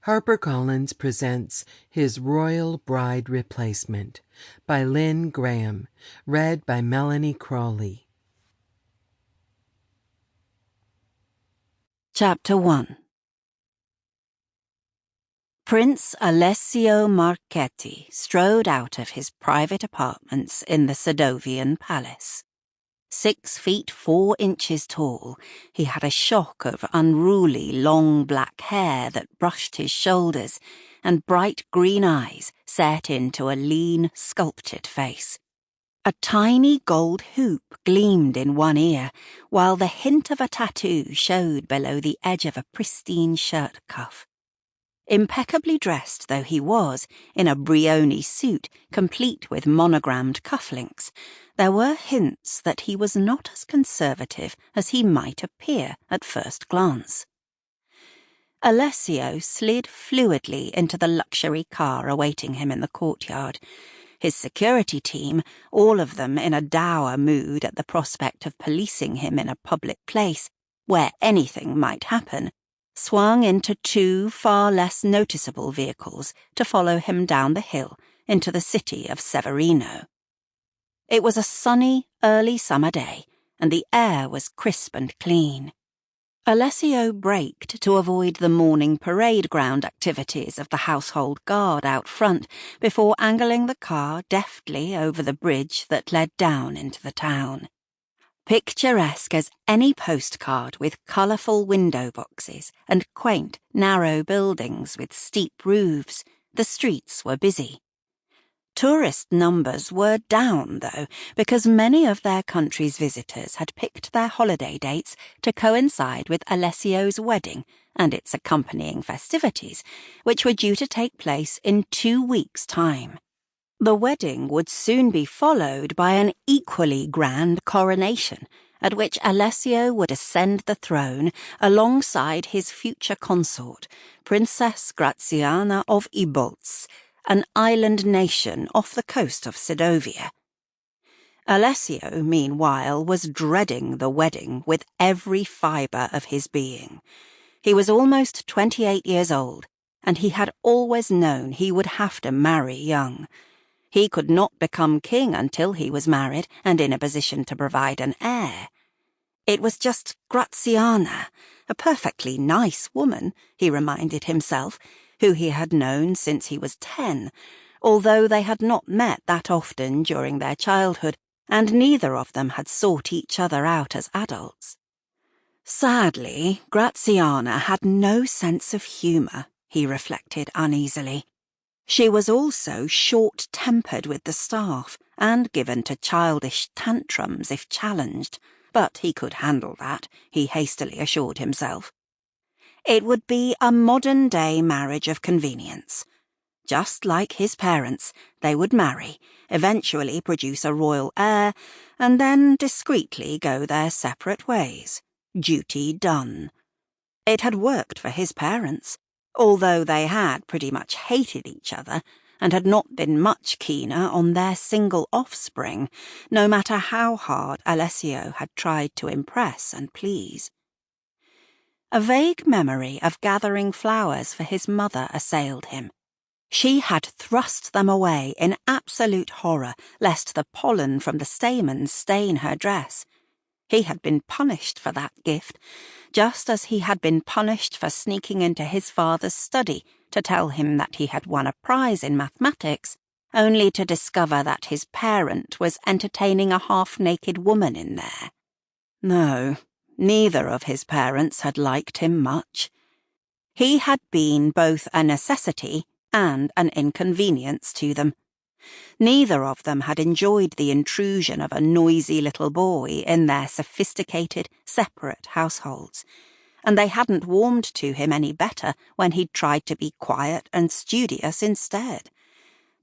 HarperCollins presents His Royal Bride Replacement by Lynne Graham, read by Melanie Crawley. Chapter 1. Prince Alessio Marchetti strode out of his private apartments in the Sedovian palace. 6 feet 4 inches tall, he had a shock of unruly long black hair that brushed his shoulders and bright green eyes set into a lean, sculptured face. A tiny gold hoop gleamed in one ear, while the hint of a tattoo showed below the edge of a pristine shirt cuff. Impeccably dressed though he was, in a Brioni suit complete with monogrammed cufflinks, there were hints that he was not as conservative as he might appear at first glance. Alessio slid fluidly into the luxury car awaiting him in the courtyard. His security team, all of them in a dour mood at the prospect of policing him in a public place, where anything might happen, swung into 2 far less noticeable vehicles to follow him down the hill into the city of Severino. It was a sunny, early summer day, and the air was crisp and clean. Alessio braked to avoid the morning parade ground activities of the household guard out front before angling the car deftly over the bridge that led down into the town. Picturesque as any postcard with colourful window boxes and quaint, narrow buildings with steep roofs, the streets were busy. Tourist numbers were down, though, because many of their country's visitors had picked their holiday dates to coincide with Alessio's wedding and its accompanying festivities, which were due to take place in 2 weeks' time. The wedding would soon be followed by an equally grand coronation, at which Alessio would ascend the throne alongside his future consort, Princess Graziana of Ibolz, an island nation off the coast of Sedovia. Alessio, meanwhile, was dreading the wedding with every fibre of his being. He was almost 28 years old, and he had always known he would have to marry young. He could not become king until he was married and in a position to provide an heir. It was just Graziana, a perfectly nice woman, he reminded himself, who he had known since he was 10, although they had not met that often during their childhood, and neither of them had sought each other out as adults. Sadly, Graziana had no sense of humour, he reflected uneasily. She was also short-tempered with the staff and given to childish tantrums if challenged, but he could handle that, he hastily assured himself. It would be a modern-day marriage of convenience. Just like his parents, they would marry, eventually produce a royal heir, and then discreetly go their separate ways. Duty done. It had worked for his parents, although they had pretty much hated each other and had not been much keener on their single offspring, no matter how hard Alessio had tried to impress and please. A vague memory of gathering flowers for his mother assailed him. She had thrust them away in absolute horror lest the pollen from the stamens stain her dress. He had been punished for that gift, just as he had been punished for sneaking into his father's study to tell him that he had won a prize in mathematics, only to discover that his parent was entertaining a half-naked woman in there. No, neither of his parents had liked him much. He had been both a necessity and an inconvenience to them. Neither of them had enjoyed the intrusion of a noisy little boy in their sophisticated, separate households, and they hadn't warmed to him any better when he'd tried to be quiet and studious instead.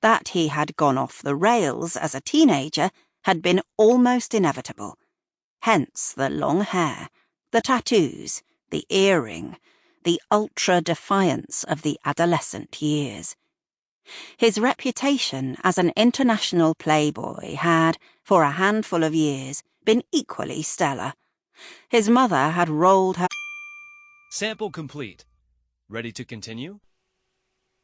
That he had gone off the rails as a teenager had been almost inevitable. Hence the long hair, the tattoos, the earring, the ultra-defiance of the adolescent years. His reputation as an international playboy had, for a handful of years, been equally stellar. His mother had rolled her... Sample complete. Ready to continue?